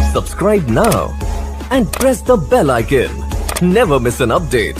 Subscribe now and press the bell icon. Never miss an update.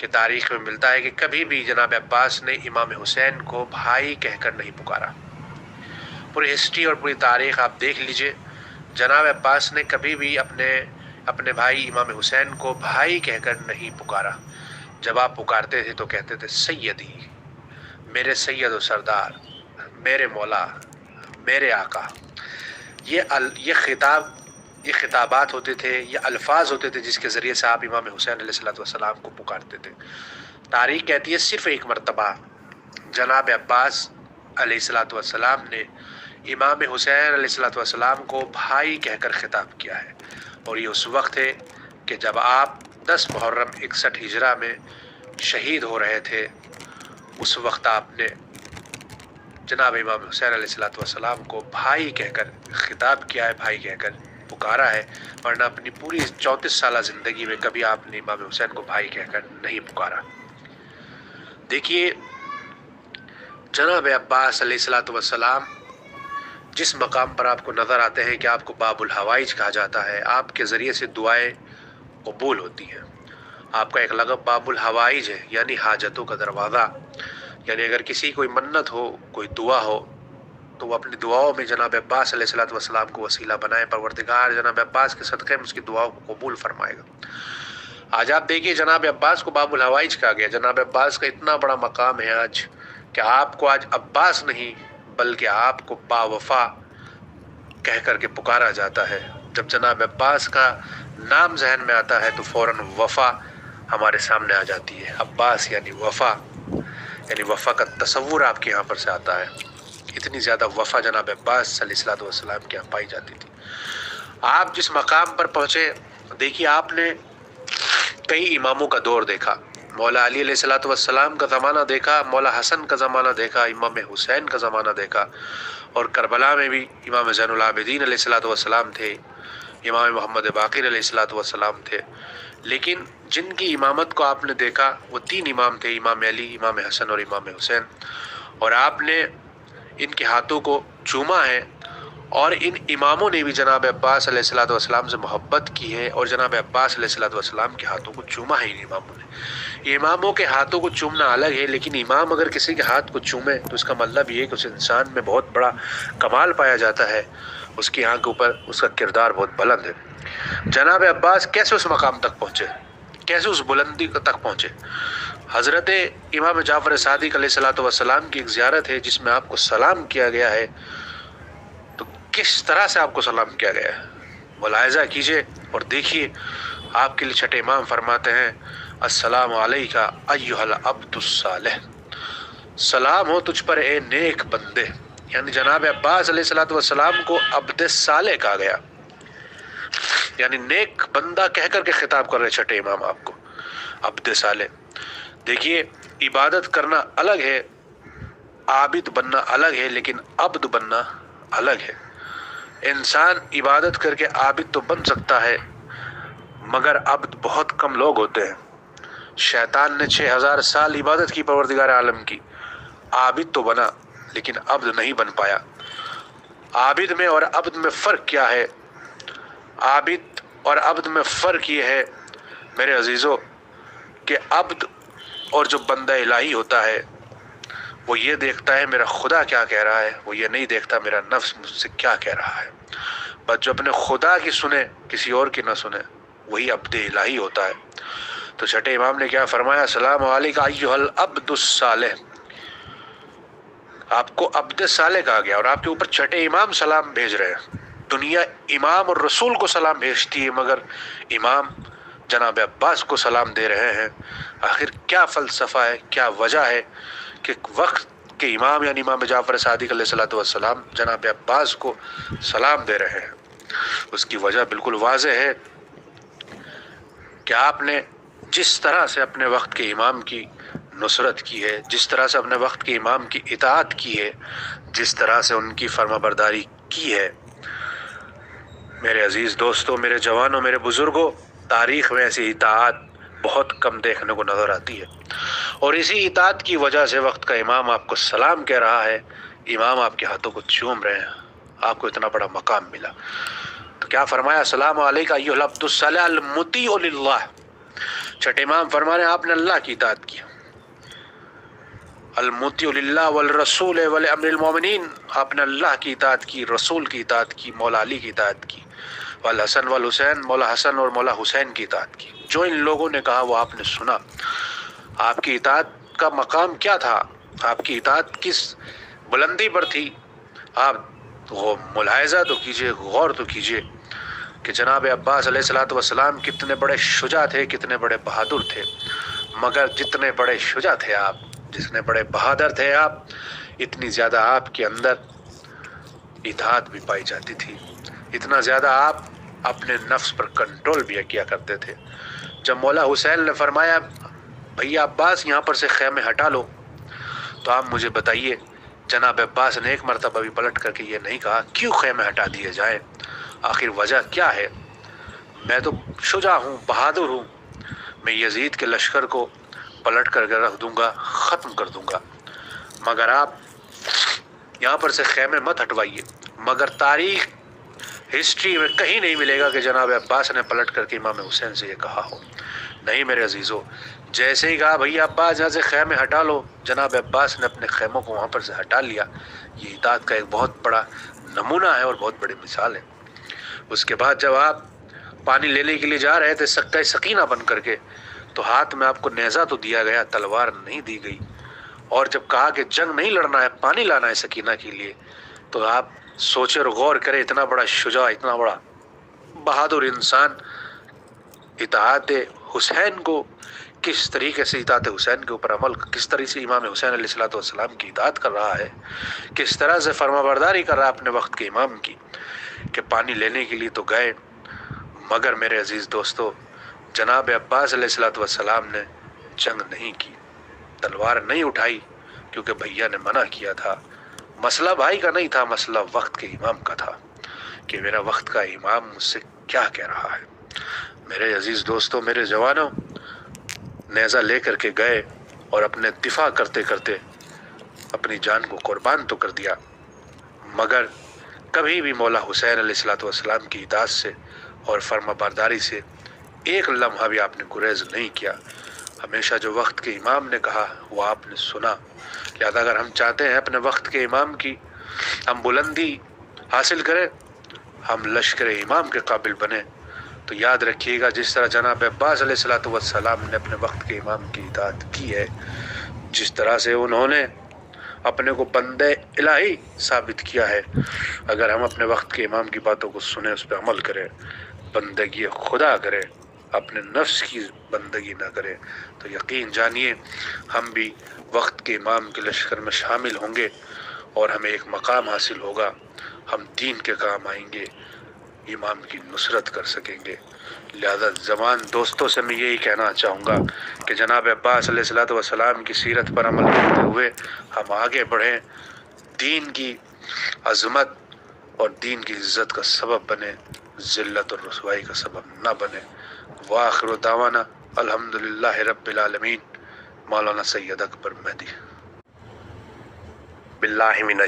کہ تاریخ میں ملتا ہے کہ کبھی بھی جناب عباس نے امام حسین کو بھائی کہہ کر نہیں پکارا۔ پوری ہسٹری اور پوری تاریخ آپ دیکھ لیجئے، جناب عباس نے کبھی بھی اپنے بھائی امام حسین کو بھائی کہہ کر نہیں پکارا۔ جب آپ پکارتے تھے تو کہتے تھے سیدی، میرے سید و سردار، میرے مولا، میرے آقا۔ یہ خطابات ہوتے تھے، یہ الفاظ ہوتے تھے جس کے ذریعے سے آپ امام حسین علیہ السلام کو پکارتے تھے۔ تاریخ کہتی ہے صرف ایک مرتبہ جناب عباس علیہ السلام نے امام حسین علیہ السلام کو بھائی کہہ کر خطاب کیا ہے، اور یہ اس وقت ہے کہ جب آپ 10 محرم 61 ہجرہ میں شہید ہو رہے تھے۔ اس وقت آپ نے جناب امام حسین علیہ السلام کو بھائی کہہ کر خطاب کیا ہے، بھائی کہہ کر پکارا ہے، ورنہ اپنی پوری 34 سالہ زندگی میں کبھی آپ نے امام حسین کو بھائی کہہ کر نہیں پکارا۔ دیکھیے جناب عباس علیہ السلام جس مقام پر آپ کو نظر آتے ہیں کہ آپ کو باب الحوائج کہا جاتا ہے، آپ کے ذریعے سے دعائیں قبول ہوتی ہیں۔ آپ کا ایک لقب باب الحوائج ہے، یعنی حاجتوں کا دروازہ۔ یعنی اگر کسی کوئی منت ہو، کوئی دعا ہو، تو وہ اپنی دعاؤں میں جناب عباس علیہ السلام کو وسیلہ بنائے، پروردگار جناب عباس کے صدقے میں اس کی دعاؤں کو قبول فرمائے گا۔ آج آپ دیکھیے جناب عباس کو باب الحوائج کہا گیا۔ جناب عباس کا اتنا بڑا مقام ہے آج کہ آپ کو آج عباس نہیں بلکہ آپ کو با وفا کہہ کر کے پکارا جاتا ہے۔ جب جناب عباس کا نام ذہن میں آتا ہے تو فوراً وفا ہمارے سامنے آ جاتی ہے۔ عباس یعنی وفا، یعنی وفا کا تصور آپ کے یہاں پر سے آتا ہے۔ اتنی زیادہ وفا جناب عباس علیہ السلام کے یہاں پائی جاتی تھی۔ آپ جس مقام پر پہنچے، دیکھیے آپ نے کئی اماموں کا دور دیکھا، مولا علی علیہ السلام کا زمانہ دیکھا، مولا حسن کا زمانہ دیکھا، امام حسین کا زمانہ دیکھا، اور کربلا میں بھی امام زین العابدین علیہ السلام تھے، امام محمد باقر علیہ السلام تھے۔ لیکن جن کی امامت کو آپ نے دیکھا وہ 3 امام تھے، امام علی، امام حسن اور امام حسین، اور آپ نے ان کے ہاتھوں کو چوما ہے، اور ان اماموں نے بھی جناب عباس علیہ السلام سے محبت کی ہے، اور جناب عباس علیہ السلام کے ہاتھوں کو چوما ہے ان اماموں نے۔ اماموں کے ہاتھوں کو چومنا الگ ہے، لیکن امام اگر کسی کے ہاتھ کو چومے تو اس کا مطلب یہ ہے کہ اس انسان میں بہت بڑا کمال پایا جاتا ہے، اس کی آنکھ کے اوپر اس کا کردار بہت بلند ہے۔ جناب عباس کیسے اس مقام تک پہنچے، کیسے اس بلندی تک پہنچے؟ حضرت امام جعفر صادق علیہ السلام کی ایک زیارت ہے جس میں آپ کو سلام کیا گیا ہے، تو کس طرح سے آپ کو سلام کیا گیا ہے ملاحظہ کیجئے اور دیکھیے۔ آپ کے لیے چھٹے امام فرماتے ہیں السلام علیکہ ایھا العبد الصالح، سلام ہو تجھ پر اے نیک بندے۔ یعنی جناب عباس علیہ السلام کو عبد صالح کہا گیا، یعنی نیک بندہ کہہ کر کے خطاب کر رہے چھٹے امام آپ کو، عبد صالح۔ دیکھیے عبادت کرنا الگ ہے، عابد بننا الگ ہے، لیکن عبد بننا الگ ہے۔ انسان عبادت کر کے عابد تو بن سکتا ہے، مگر عبد بہت کم لوگ ہوتے ہیں۔ شیطان نے 6000 سال عبادت کی پروردگار عالم کی، عابد تو بنا لیکن عبد نہیں بن پایا۔ عابد میں اور عبد میں فرق کیا ہے؟ عابد اور عبد میں فرق یہ ہے میرے عزیزو کہ عبد اور جو بندہ الہی ہوتا ہے وہ یہ دیکھتا ہے میرا خدا کیا کہہ رہا ہے، وہ یہ نہیں دیکھتا میرا نفس مجھ سے کیا کہہ رہا ہے۔ بس جو اپنے خدا کی سنے کسی اور کی نہ سنے وہی عبد الہی ہوتا ہے۔ تو چھٹے امام نے کیا فرمایا؟ السلام علیکم ایھا العبد الصالح، آپ کو عبد صالح کہا گیا، اور آپ کے اوپر چھٹے امام سلام بھیج رہے ہیں۔ دنیا امام اور رسول کو سلام بھیجتی ہے، مگر امام جناب عباس کو سلام دے رہے ہیں۔ آخر کیا فلسفہ ہے، کیا وجہ ہے کہ وقت کے امام یعنی امام جعفر صادق علیہ السلام جناب عباس کو سلام دے رہے ہیں؟ اس کی وجہ بالکل واضح ہے کہ آپ نے جس طرح سے اپنے وقت کے امام کی نصرت کی ہے، جس طرح سے اپنے وقت کے امام کی اطاعت کی ہے، جس طرح سے ان کی فرما برداری کی ہے، میرے عزیز دوستو، میرے جوانوں، میرے بزرگوں، تاریخ میں ایسی اطاعت بہت کم دیکھنے کو نظر آتی ہے، اور اسی اطاعت کی وجہ سے وقت کا امام آپ کو سلام کہہ رہا ہے، امام آپ کے ہاتھوں کو چوم رہے ہیں، آپ کو اتنا بڑا مقام ملا۔ تو کیا فرمایا؟ السلام علیکم ایھا العبد الصالح المطیع للہ، چھٹے امام فرما رہے ہیں آپ نے اللہ کی اطاعت کی، المطیع للہ والرسول ولامر المومنین، آپ نے اللہ کی اطاعت کی، رسول کی اطاعت کی، مولا علی کی اطاعت کی، والحسن والحسین، مولا حسن اور مولا حسین کی اطاعت کی۔ جو ان لوگوں نے کہا وہ آپ نے سنا۔ آپ کی اطاعت کا مقام کیا تھا، آپ کی اطاعت کس بلندی پر تھی، آپ ملاحظہ تو کیجئے، غور تو کیجئے کہ جناب عباس علیہ السلام کتنے بڑے شجاع تھے، کتنے بڑے بہادر تھے، مگر جتنے بڑے شجاع تھے آپ، جتنے بڑے بہادر تھے آپ، اتنی زیادہ آپ کے اندر اطاعت بھی پائی جاتی تھی، اتنا زیادہ آپ اپنے نفس پر کنٹرول بھی کیا کرتے تھے۔ جب مولا حسین نے فرمایا بھیا عباس یہاں پر سے خیمے ہٹا لو، تو آپ مجھے بتائیے جناب عباس نے ایک مرتبہ بھی پلٹ کر کے یہ نہیں کہا کیوں خیمے ہٹا دیے جائیں، آخر وجہ کیا ہے؟ میں تو شجاع ہوں، بہادر ہوں، میں یزید کے لشکر کو پلٹ کر کے رکھ دوں گا، ختم کر دوں گا، مگر آپ یہاں پر سے خیمے مت ہٹوائیے۔ مگر تاریخ ہسٹری میں کہیں نہیں ملے گا کہ جناب عباس نے پلٹ کر کے امام حسین سے یہ کہا ہو۔ نہیں میرے عزیزو، جیسے ہی کہا بھئی عباس یہاں سے خیمے ہٹا لو، جناب عباس نے اپنے خیموں کو وہاں پر سے ہٹا لیا۔ یہ اطاعت کا ایک بہت بڑا نمونہ ہے اور بہت بڑی مثال ہے۔ اس کے بعد جب آپ پانی لینے کے لیے جا رہے تھے سکہ سکینہ بن کر کے، تو ہاتھ میں آپ کو نیزہ تو دیا گیا، تلوار نہیں دی گئی، اور جب کہا کہ جنگ نہیں لڑنا ہے، پانی لانا ہے سکینہ کے لیے، تو آپ سوچے اور غور کرے، اتنا بڑا شجاع، اتنا بڑا بہادر انسان اطاعت حسین کو کس طریقے سے، اطاعت حسین کے اوپر عمل، کس طرح سے امام حسین علیہ السلام کی اطاعت کر رہا ہے، کس طرح سے فرما برداری کر رہا ہے اپنے وقت کے امام کی، کہ پانی لینے کے لیے تو گئے، مگر میرے عزیز دوستو جناب عباس علیہ السلام نے جنگ نہیں کی، تلوار نہیں اٹھائی، کیونکہ بھیا نے منع کیا تھا۔ مسئلہ بھائی کا نہیں تھا، مسئلہ وقت کے امام کا تھا کہ میرا وقت کا امام مجھ سے کیا کہہ رہا ہے۔ میرے عزیز دوستو، میرے جوانوں، نیزہ لے کر کے گئے اور اپنے دفاع کرتے کرتے اپنی جان کو قربان تو کر دیا، مگر کبھی بھی مولا حسین علیہ السلام کی اطاعت سے اور فرما برداری سے ایک لمحہ بھی آپ نے گریز نہیں کیا۔ ہمیشہ جو وقت کے امام نے کہا وہ آپ نے سنا۔ لہذا اگر ہم چاہتے ہیں اپنے وقت کے امام کی ہم بلندی حاصل کریں، ہم لشکر امام کے قابل بنیں، تو یاد رکھیے گا جس طرح جناب عباس علیہ السلام نے اپنے وقت کے امام کی اطاعت کی ہے، جس طرح سے انہوں نے اپنے کو بندے الہی ثابت کیا ہے، اگر ہم اپنے وقت کے امام کی باتوں کو سنیں، اس پہ عمل کریں، بندگی خدا کریں، اپنے نفس کی بندگی نہ کریں، تو یقین جانیے ہم بھی وقت کے امام کے لشکر میں شامل ہوں گے اور ہمیں ایک مقام حاصل ہوگا، ہم دین کے کام آئیں گے، امام کی نصرت کر سکیں گے۔ لہذا جوان دوستوں سے میں یہی کہنا چاہوں گا کہ جناب عباس علیہ السلام کی سیرت پر عمل کرتے ہوئے ہم آگے بڑھیں، دین کی عظمت اور دین کی عزت کا سبب بنے، ذلت اور رسوائی کا سبب نہ بنے۔ وآخر دعوانا الحمدللہ رب العالمین۔ مولانا سید اکبر مہدی۔ باللہ من